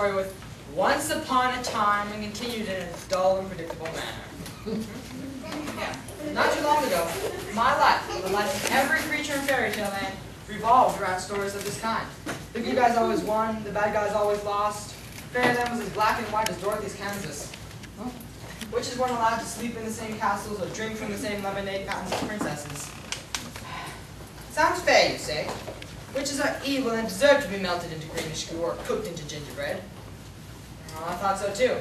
story with "Once upon a time" and continued in a dull and predictable manner. Yeah. Not too long ago, my life, the life of every creature in fairy tale land, revolved around stories of this kind. The good guys always won, the bad guys always lost. Fairyland was as black and white as Dorothy's Kansas. Witches weren't allowed to sleep in the same castles or drink from the same lemonade fountains as princesses. Sounds fair, you say. Witches are evil and deserve to be melted into greenish goo or cooked into gingerbread. Well, I thought so too.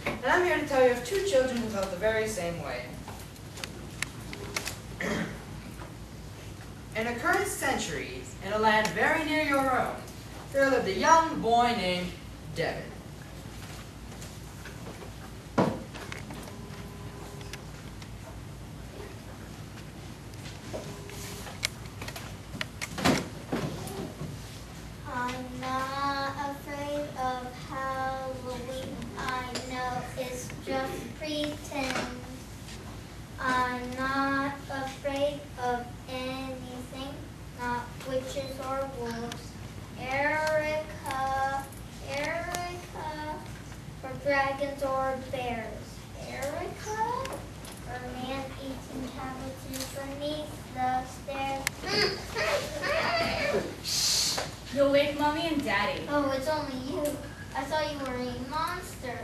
And I'm here to tell you of two children who felt the very same way. In the current century, in a land very near your own, there lived a young boy named Devin. I'm not afraid of Halloween. I know it's just pretend. I'm not afraid of anything, not witches or wolves. Erica, or dragons or bears. Erica, or man eating cabbages beneath the stairs. You'll wake Mommy and Daddy. Oh, it's only you. I thought you were a monster.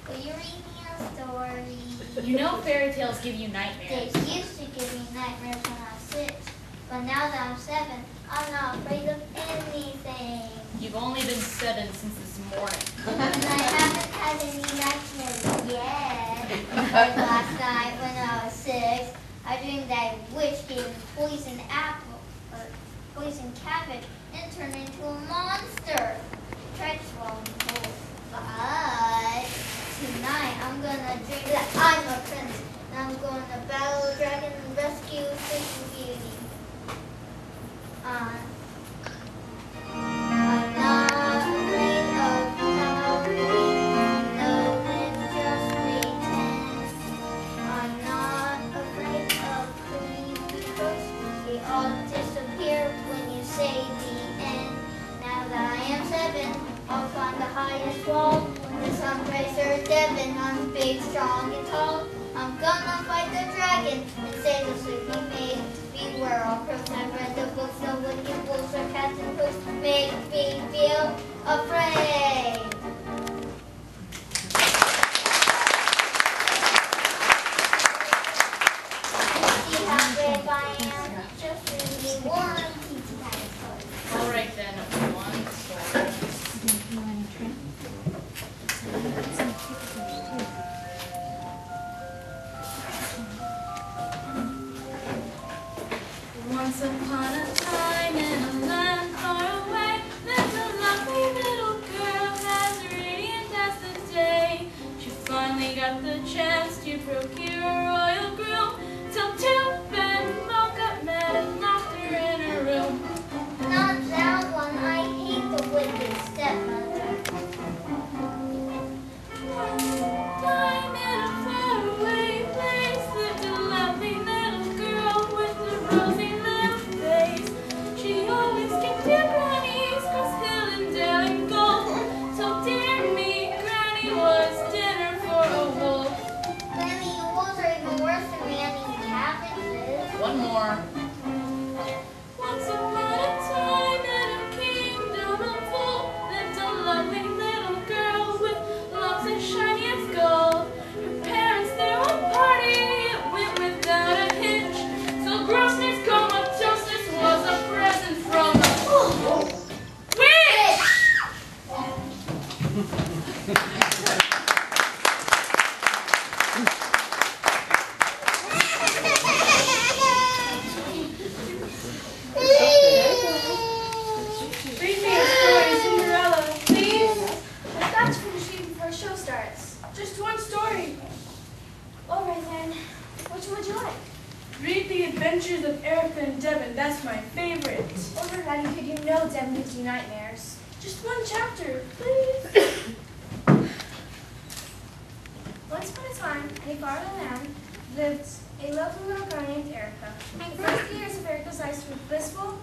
Will you read me a story? You know fairy tales give you They nightmares. used to give me nightmares when I was 6, but now that I'm 7, I'm not afraid of anything. You've only been 7 since this morning. And I haven't had any nightmares yet. Like last night when I was 6, I dreamed that a witch gave me poison apple, or poison cabbage, and turned into a monster. Tried to swallow me whole. But tonight I'm gonna dream that I'm a prince, and I'm going to battle a dragon and rescue Sleeping Beauty. I'm not afraid of Halloween. No, it's just pretend. I'm not afraid of creepy ghosts. They all disappear when you say the end. Now that I am 7, I'll climb the highest wall. The sun racer Devin, I'm big, strong, and tall. I'm gonna fight the dragon and save the sleeping maid. Beware all crows, I've read the books. No wicked wolves or cats and cooks make me feel afraid. See how brave I am? Just really one teeny tiny story. All right then, one story. Once upon a time in a land far away, lived a lovely little girl as radiant as the day. She finally got the chance to procure a royal groom, till Tooth and Mocha met and locked her in her room. Not that one, I hate the wicked stepmother. One time in a faraway place lived a lovely little girl with a rosy little face. She always skipped to Granny's cross hill and dale and gold. So dear me, Granny was dinner for a wolf. Granny, wolves are even worse than Granny cabbages. One more. Once upon a time in a kingdom of old lived a lovely little girl with locks as shiny as gold. Her parents threw a party, it went without a hitch. So grossness, comatose was a present from the witch! Read me a story, Cinderella, please. I've got to finish reading before the show starts. Just one story. All right then. Which one would you like? Read The Adventures of Erica and Devin. That's my favorite. Over Daddy, could you know Devin gives you nightmares? Just one chapter, please. Once upon a time, in a faraway land, lived a lovely little girl named Erica. The first few years of Erica's life were blissful,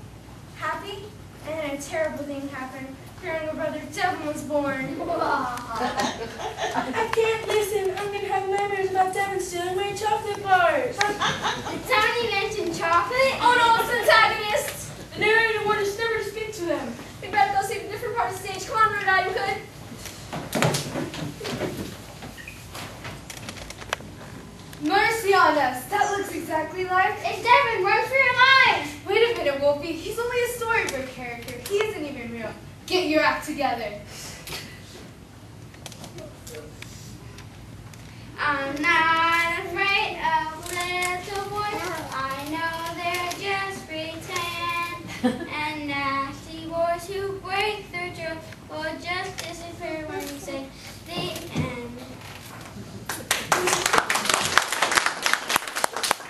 happy, And then a terrible thing happened. Your younger brother Devin was born. I can't listen. I'm going to have nightmares about Devin stealing my chocolate bars. Did somebody mention chocolate? Oh no, it's the antagonists! The narrator wanted us never to speak to them. We better go see a different part of the stage. Come on, Red Eye, you could. Mercy on us. That looks exactly like... It's Devin, run for your life! Wait a minute, Wolfie. He's only a storybook character. He isn't even real. Get your act together. I'm not afraid of little boys. I know they're just pretend. And nasty boys who break their jaw will just disappear when you say the end.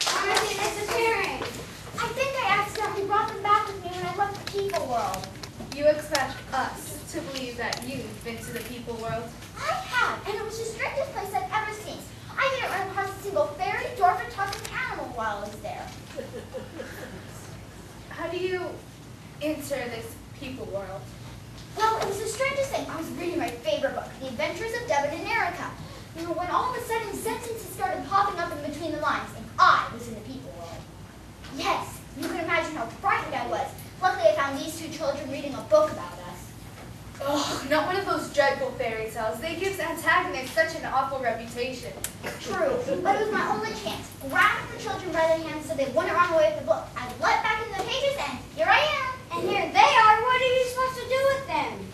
Why are they disappearing? I think I accidentally brought them back with me when I left the people world. You expect us to believe that you've been to the people world? I have, and it was the strangest place I've ever seen. I didn't run across a single fairy, dwarf, or talking animal while I was there. How do you enter this people world? Well, it was the strangest thing. I was reading my favorite book, The Adventures of Devin and Erica, when all of a sudden sentences started popping up in between the lines, and I was in the people world. Yes, you can imagine how frightened I was. Luckily, I found these two children reading a book about us. Oh, not one of those dreadful fairy tales. They give antagonists such an awful reputation. True, but it was my only chance. Grabbing the children by their hands so they wouldn't run away with the book. I let back into the pages, and here I am. And here they are. What are you supposed to do with them?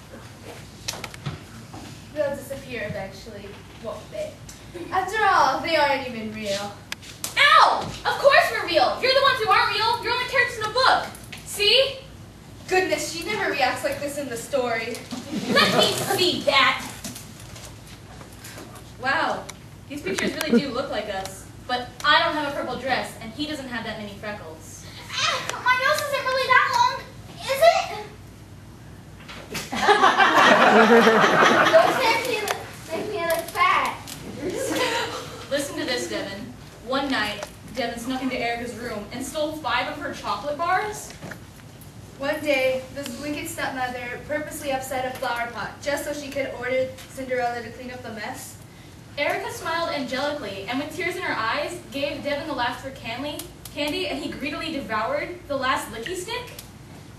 They'll disappear eventually, won't they? After all, they aren't even real. Ow! Of course we're real. You're the ones who aren't real. You're only characters in a book. See? Goodness, she never reacts like this in the story. Let me see that. Wow, these pictures really do look like us. But I don't have a purple dress, and he doesn't have that many freckles. My nose isn't really that long, is it? Those make me look fat. Listen to this, Devin. One night, Devin snuck into Erica's room and stole 5 of her chocolate bars. One day, this wicked stepmother purposely upset a flower pot just so she could order Cinderella to clean up the mess. Erica smiled angelically and with tears in her eyes gave Devin the last for candy and he greedily devoured the last licky stick.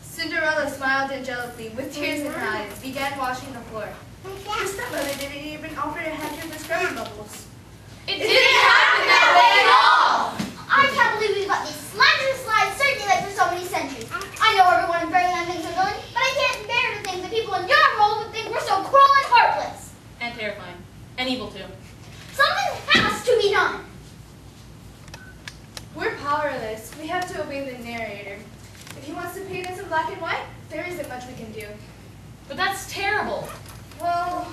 Cinderella smiled angelically with tears in her eyes, began washing the floor. Her stepmother didn't even offer to hand her the scrubbing bubbles. It didn't happen that way at all! I can't believe we've let these slanderous lies circulate for so many centuries. I know everyone in Fairyland thinks we're villains, but I can't bear to think that people in your world would think we're so cruel and heartless. And terrifying. And evil too. Something has to be done. We're powerless. We have to obey the narrator. If he wants to paint us in black and white, there isn't much we can do. But that's terrible. Well,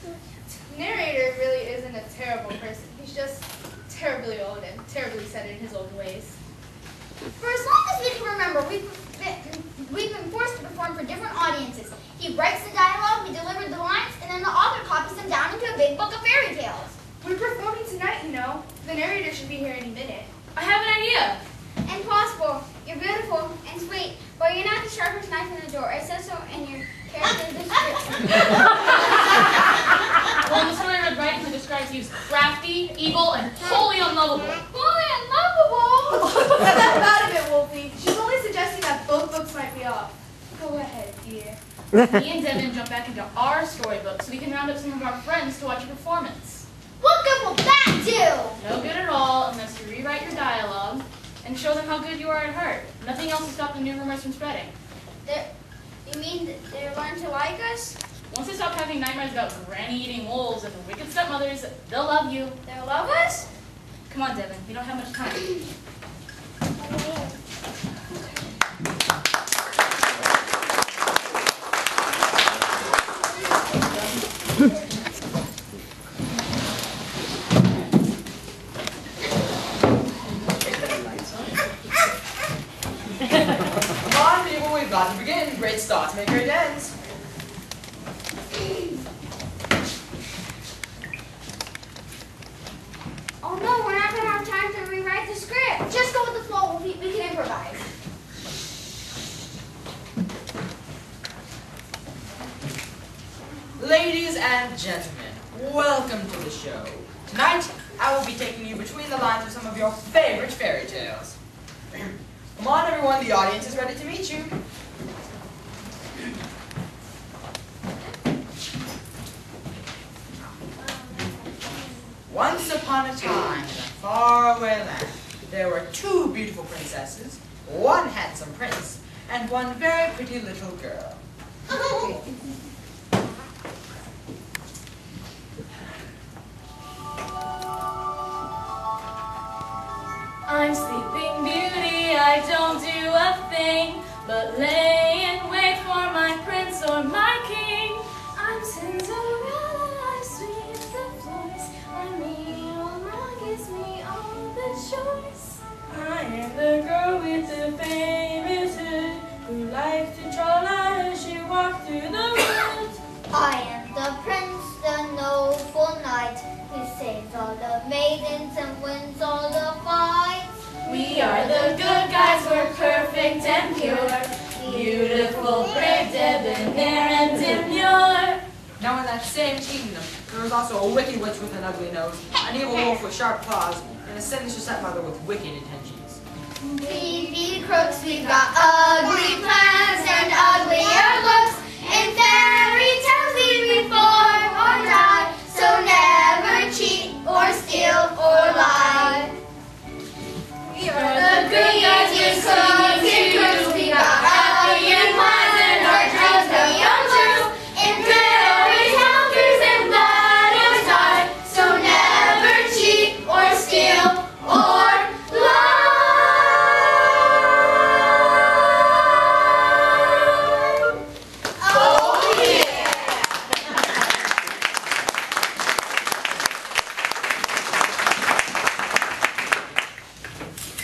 the narrator really isn't a terrible person. He's just terribly old and terribly set in his old ways. For as long as we can remember, we've been forced to perform for different audiences. He writes the dialogue, we deliver the lines, and then the author copies them down into a big book of fairy tales. We're performing tonight, you know. The narrator should be here any minute. I have an idea. Impossible. You're beautiful and sweet, but you're not the sharpest knife in the drawer. It says so in your character description. Well, in the story I read right, who describes you as crafty, evil, and wholly unlovable. Wholly unlovable! Snap out of it, Wolfie. She's only suggesting that both books might be off. Go ahead, dear. Me and Devin jump back into our storybook so we can round up some of our friends to watch a performance. What good will that do? No good at all unless you rewrite your dialogue and show them how good you are at heart. Nothing else will stop the new rumors from spreading. You mean they learn to like us? Once they stop having nightmares about Granny eating wolves and the wicked stepmothers, they'll love you. They'll love us? Come on, Devin. We don't have much time. Come on, people, we've got to begin. Great starts make great ends. Oh no, we're not going to have time to rewrite the script. Just go with the flow. We can improvise. gentlemen, welcome to the show. Tonight, I will be taking you between the lines of some of your favorite fairy tales. Come on, everyone, the audience is ready to meet you. Once upon a time, in a faraway land, there were two beautiful princesses, one handsome prince, and one very pretty little girl. I'm Sleeping Beauty, I don't do a thing but lay and wait for my prince or my king. I'm Cinderella, I sweep the floors, my meal rug gives me all the chores. I am the girl with the famous hood who likes to troll out as she walks through the woods. I am the prince, the noble knight, who saves all the maidens and wins all the fights. We are the good guys, we're perfect and pure, beautiful, brave, debonair, and demure. Now in that same kingdom, there was also a wicked witch with an ugly nose, an evil wolf with sharp claws, and a sinister stepmother with wicked intentions. We be crooks, we've got ugly plans and uglier looks. In fairy tales we read born or die, so never cheat or steal or lie. We are the good guys, we're crooks and crooks, we got happy and wise and our dreams go young too. In fairy tales and let us die, so never cheat or steal or lie.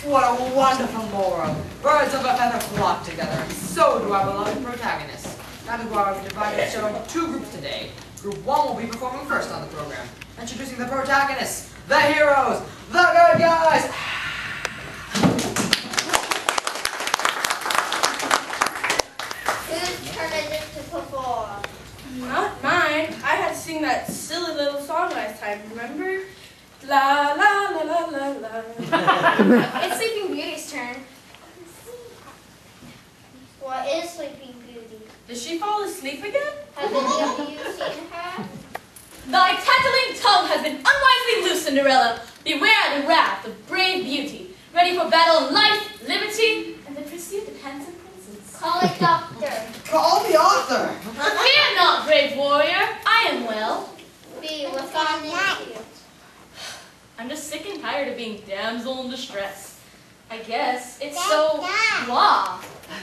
What a wonderful moral. Birds of a feather flock together, and so do our beloved protagonists. That is why we've divided the show into two groups today. Group 1 will be performing first on the program, introducing the protagonists, the heroes, the good guys. Whose turn is it to perform? Not mine. I had to sing that silly little song last time, remember? La la la la la la. It's Sleeping Beauty's turn. What is Sleeping Beauty? Did she fall asleep again? Have any of you seen her? Thy tattling tongue has been unwisely loosed, Cinderella. Beware the wrath of brave beauty, ready for battle in life, liberty, and the pursuit of handsome princes. Call a doctor. Call the author. Fear not, brave warrior, I am well. B, what's gone into you? I'm just sick and tired of being damsel in distress. I guess it's so blah.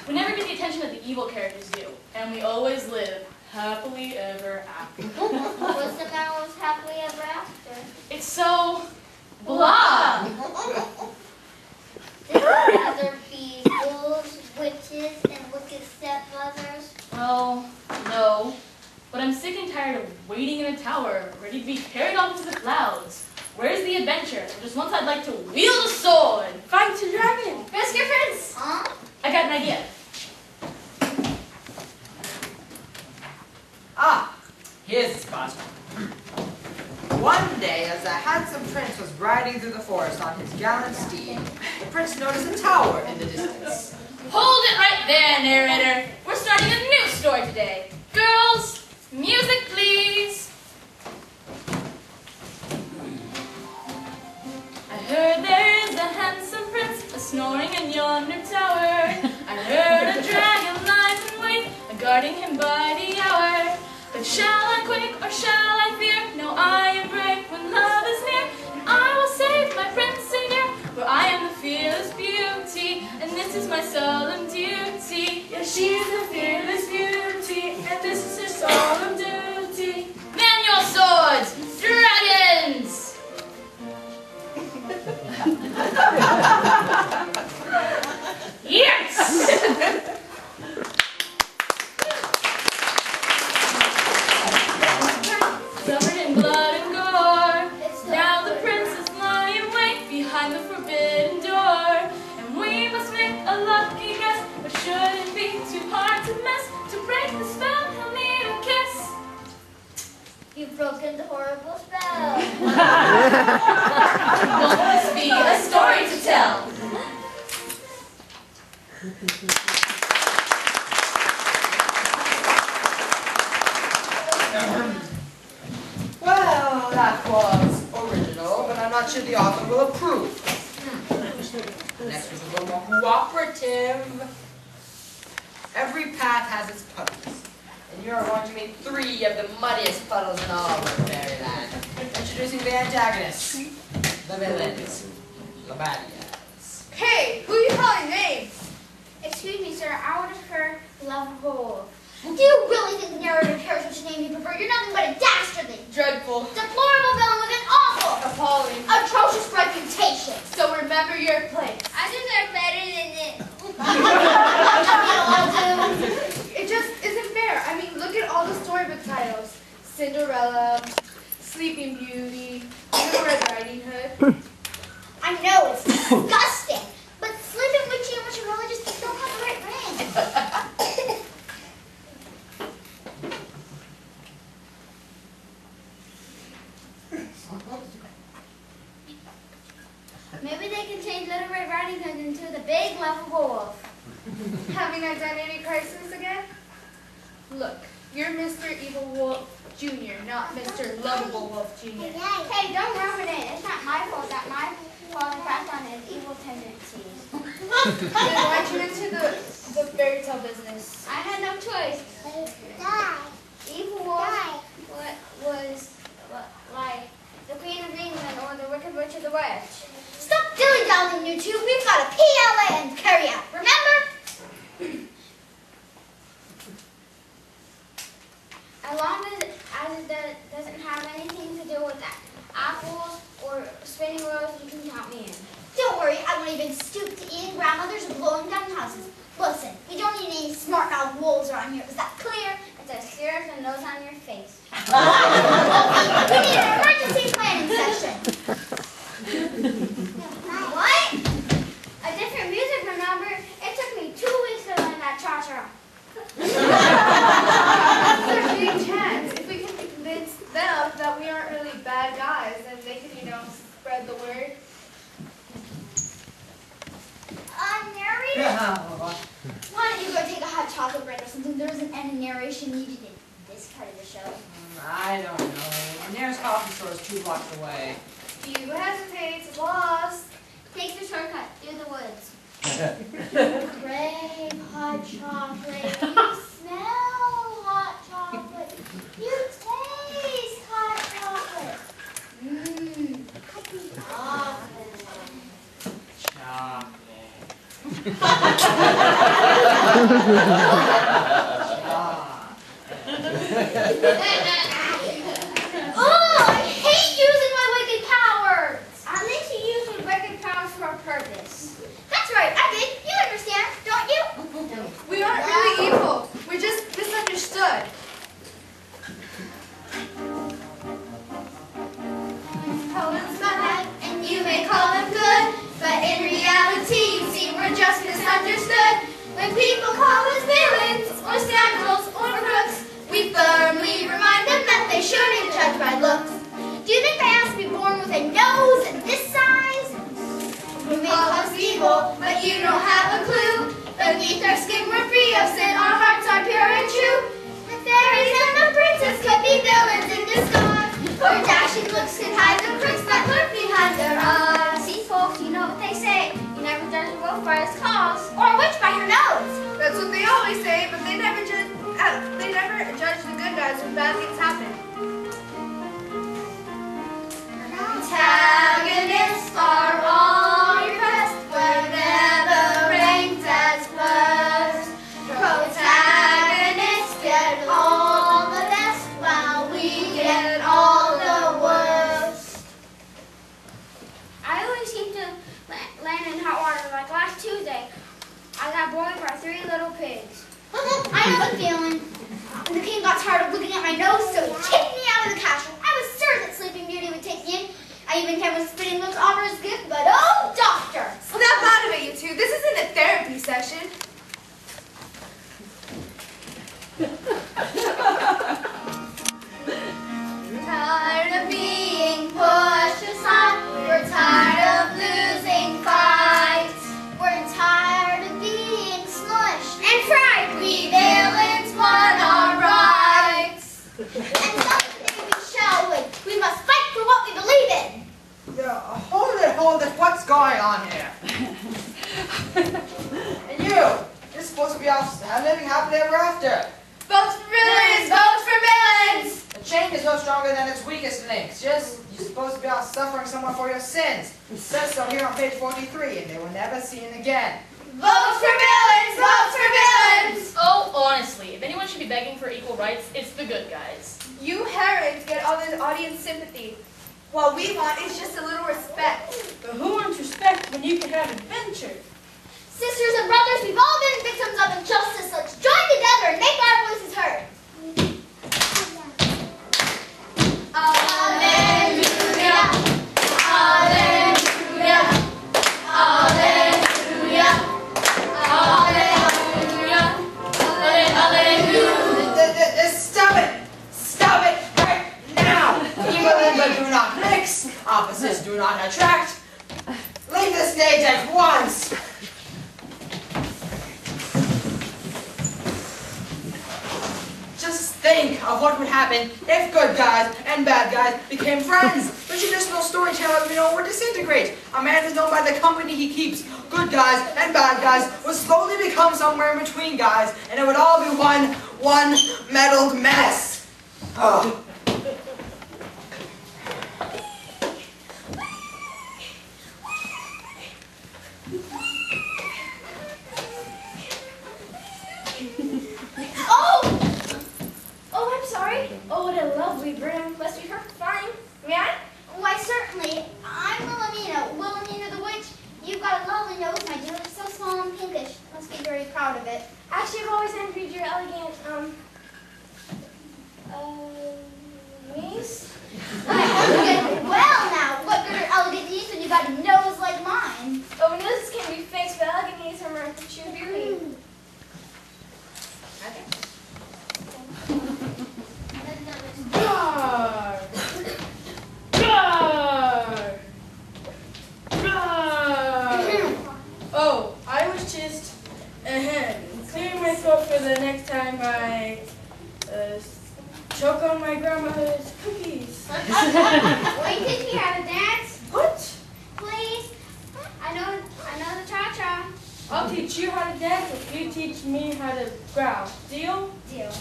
We never get the attention that the evil characters do, and we always live happily ever after. What's the matter with happily ever after? It's so blah. Did there rather be wolves, witches, and wicked stepmothers? Well, no. But I'm sick and tired of waiting in a tower, ready to be carried off into the clouds. Where's the adventure? Just once I'd like to wield a sword. Fight a dragon. Rescue prince! Huh? I got an idea. Ah, here's the spot. One day, as a handsome prince was riding through the forest on his gallant steed, the prince noticed a tower in the distance. Hold it right there, narrator. We're starting a new story today. Girls, music please. I heard there is a handsome prince snoring in yonder tower. I heard a dragon lies in wait, guarding him by the hour. But shall I quake or shall I fear? No, I am brave when love is near, and I will save my prince and dear, for I am the fearless beauty, and this is my solemn duty. Yeah, she's the fearless beauty, and this is her solemn duty. Man your swords, dragons! Yes! Covered in blood and gore, now the prince is lying wait behind the forbidden door, and we must make a lucky guess, but shouldn't be too hard to miss. To break the spell, he'll need a kiss. You've broken the horrible spell. Won't this be a story to tell? Well, that was original, but I'm not sure the author will approve. The next was a little more cooperative. Every path has its puddles, and you're going to meet 3 of the muddiest puddles in all of fairyland. Introducing the antagonists, the villains, the bad guys. Hey, who are you calling names? Excuse me, sir. I would prefer lovable. Do you really think the narrator cares which name you prefer? You're nothing but a dastardly, Dreadful. deplorable villain with an awful, Appalling. atrocious reputation. So remember your place. I deserve better than this. It just isn't fair. I mean, look at all the storybook titles. Cinderella, Sleeping Beauty, Little Red Riding Hood. I know it's disgusting, but Sleeping Witchy and Witcherella just don't have the right ring. Maybe they can change Little Red Riding Hood into the big lovable wolf. Having identity crisis again? Look, you're Mr. Evil Wolf Jr., not Mr. Lovable Wolf Jr. Hey, don't ruin it. It's not my fault that my falling back on his evil tendencies. Then why'd you into the fairy tale business? I had no choice. Evil Wolf was like the Queen of England or the Wicked Witch of the West. Stop dilly-dallying, you two. We've got a PLA and carry out. Remember? As long as it doesn't have anything to do with that, apples or spinning wheels, you can count me in. Don't worry, I won't even stoop to eating grandmothers or blowing down houses. Listen, we don't need any smart-mouthed wolves around here. Is that clear? It's as clear as the nose on your face. We need an emergency planning session. What? A different music, remember? It took me 2 weeks to learn that cha-cha. There's a big chance. If we can convince them that we aren't really bad guys, then they can, spread the word. Narrator? Why don't you go take a hot chocolate break or something? There isn't any narration needed in this part of the show. I don't know. The nearest coffee store is 2 blocks away. If you hesitate, it's lost. Take the shortcut through the woods. Crave hot chocolate. You smell hot chocolate. You taste hot chocolate. Mmm. Chocolate. Oh, I hate using my wicked powers. At least you use your wicked powers for a purpose. That's right, I did. You understand, don't you? We aren't really evil. We're just misunderstood. Call them bad, and you may call them good, but in reality, you see, we're just misunderstood. When people call us villains, or scoundrels, or crooks, we firmly remind them that they shouldn't judge by looks. Do you think they have to be born with a nose and this size? We may call us evil, but you don't have a clue. Beneath our skin we're free of sin, our hearts are pure and true. The fairies and the princess could be villains in disguise, or dashing looks could hide the crooks that lurk behind their eyes. See folks, you know what they say, you never judge a wolf by his claws, or a witch by her nose. That's what they always say, but they never judge the good guys when bad things happen. Antagonists are all your best, were never ranked as first. Protagonists get all the best, while we get all the worst. I always seem to land in hot water, like last Tuesday. I got boiled by 3 little pigs. I know the feeling. And the king got tired of looking at my nose, so he kicked me out of the castle. I was certain that Sleeping Beauty would take me in. I even came with spinning wheels offer as gift, but oh, doctor! Snap out of it, you two. This isn't a therapy session. What's going on here? And you're supposed to be off living happily ever after. Vote for villains! Vote for villains! A chain is no stronger than its weakest links. You're supposed to be off suffering someone for your sins. It says so here on page 43, and they were never seen again. Vote for villains! Vote for villains! Oh, honestly, if anyone should be begging for equal rights, it's the good guys. You herons get all the audience sympathy. What we want is just a little respect. But who wants respect when you can have adventure? Sisters and brothers, we've all been victims of injustice. Let's join together and make our voices heard. Alleluia, alleluia, alleluia, alleluia. Stop it! Stop it right now! Evil and good do not mix. Opposites do not attract. Leave the stage at once! Just think of what would happen if good guys and bad guys became friends. The traditional storyteller would disintegrate. A man is known by the company he keeps. Good guys and bad guys would slowly become somewhere in between guys, and it would all be one muddled mess. Oh. Oh, I'm sorry. Oh, what a lovely broom. Must be perfect fine. May I? Why, certainly. I'm Wilhelmina, Wilhelmina the Witch. You've got a lovely nose, my dear. It's so small and pinkish. Must be very proud of it. Actually, I've always envied your elegant, niece. Well, now, what good are elegant knees when you got a nose like mine? Oh, noses can be faked, but elegant knees are marked with true beauty. Roar! Roar! Roar! Oh, I was just clearing my throat for the next time I choke on my grandmother's cookies. Will you teach me how to dance? What? Please? I know the cha-cha. I'll teach you how to dance if you teach me how to growl. Deal? Deal.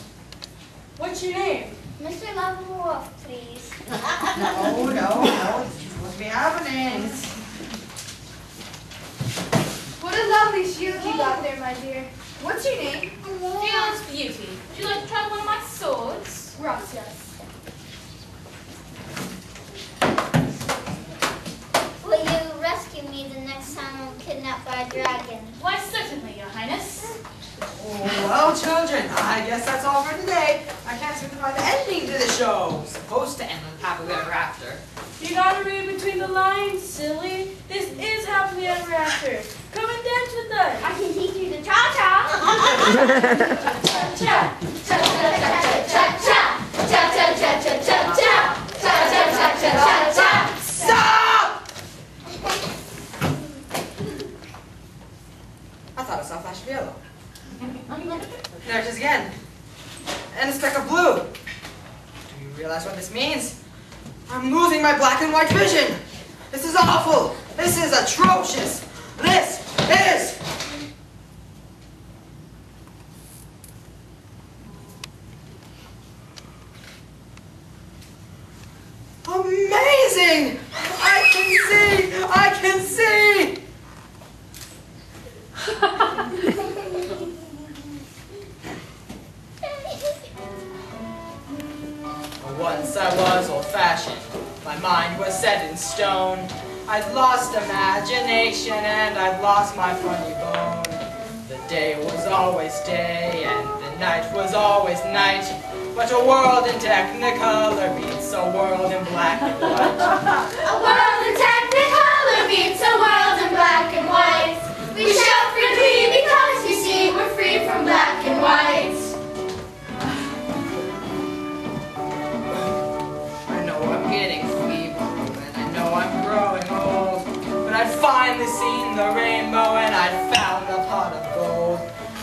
What's your name? Mr. Love Wolf, please. No, this is what's be happening. What a lovely shield you got there, my dear. What's your name? Fierce beauty. Would you like to try one of my swords? Gracias. Will you rescue me the next time I'm kidnapped by a dragon? Why, certainly, Your Highness. Oh, well, children, I guess that's all for today. I can't seem to find the ending to the show. It's supposed to end with happily ever after. You gotta read between the lines, silly. This is happily ever after. Come and dance with us. I can teach you the cha-cha. Cha-cha. Cha-cha-cha-cha-cha. Cha-cha-cha-cha-cha-cha. Cha-cha-cha-cha-cha-cha. Stop! I thought I saw a flash of yellow. There it is again. And a speck of blue. Do you realize what this means? I'm losing my black and white vision. This is awful. This is atrocious. This is... amazing! I can see! I can see! Once I was old-fashioned, my mind was set in stone. I'd lost imagination and I'd lost my funny bone. The day was always day and the night was always night. But a world in technicolor beats a world in black and white. A world in technicolor beats a world in black and white. We shout for glee because you see we're free from black and white. I know I'm getting feeble and I know I'm growing old, but I'd finally seen the rainbow and I'd found a pot of gold.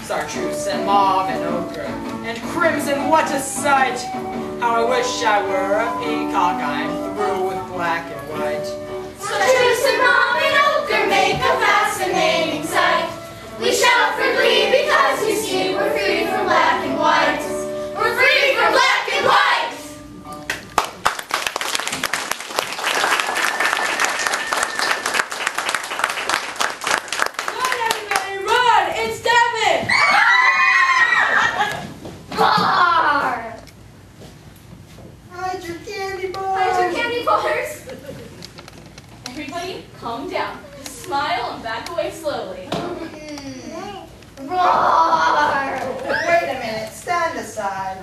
Chartreuse and mauve and ochre and crimson, what a sight! How I wish I were a peacock, I'm through with black and white. Chartreuse and mauve and ochre tail and back away slowly. Roar! Wait a minute, stand aside.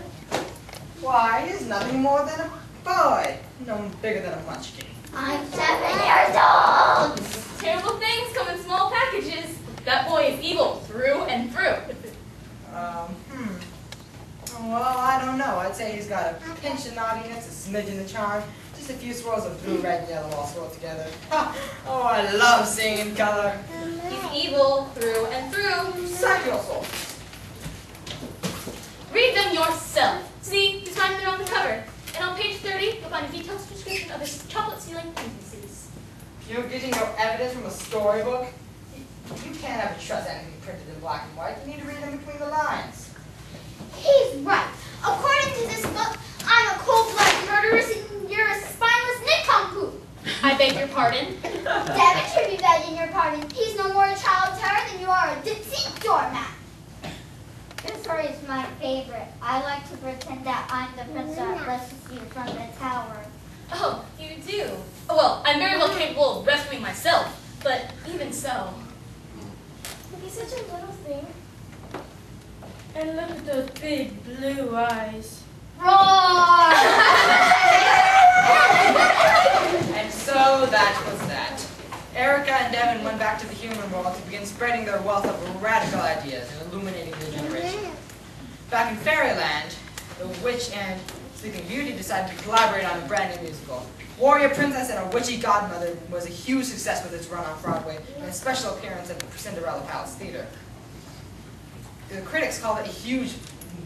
Why, he's nothing more than a boy. No bigger than a munchkin. I'm 7 years old! Terrible things come in small packages. That boy is evil through and through. Well, I don't know. I'd say he's got a pinch of naughtiness, a smidgen of charm, just a few swirls of blue, red, and yellow all swirled together. Oh, I love seeing in color. He's evil through and through. Cite your sources. Read them yourself. See, he's right there on the cover. And on page 30, you'll find a detailed description of his chocolate-stealing tendencies. You're getting your evidence from a storybook? You can't ever trust anything printed in black and white. You need to read them between the lines. He's right. According to this book, I'm a cold-blooded murderess and you're a spineless nincompoop. I beg your pardon. Devon should be begging your pardon. He's no more a child terror than you are a ditzy doormat. This story is my favorite. I like to pretend that I'm the prince that rescues you from the tower. Oh, you do? Oh, well, I'm very well capable of rescuing myself, but even so. Look, he's such a little thing. And look at those big blue eyes. Roar! And so that was that. Erica and Devon went back to the human world to begin spreading their wealth of radical ideas and illuminating their generation. Back in Fairyland, the Witch and Sleeping Beauty decided to collaborate on a brand new musical. Warrior Princess and a Witchy Godmother was a huge success with its run on Broadway and a special appearance at the Cinderella Palace Theater. The critics called it a huge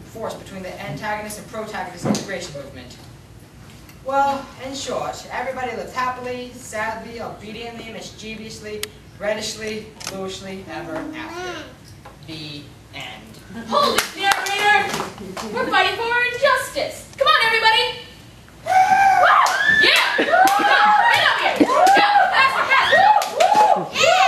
force between the antagonist and protagonist integration movement. Well, in short, everybody lived happily, sadly, obediently, mischievously, reddishly, bluishly, ever after. The end. Hold it, narrator! We're fighting for injustice. Come on, everybody! Woo! Yeah! Come on, get up here! Go! Faster, faster! Yeah!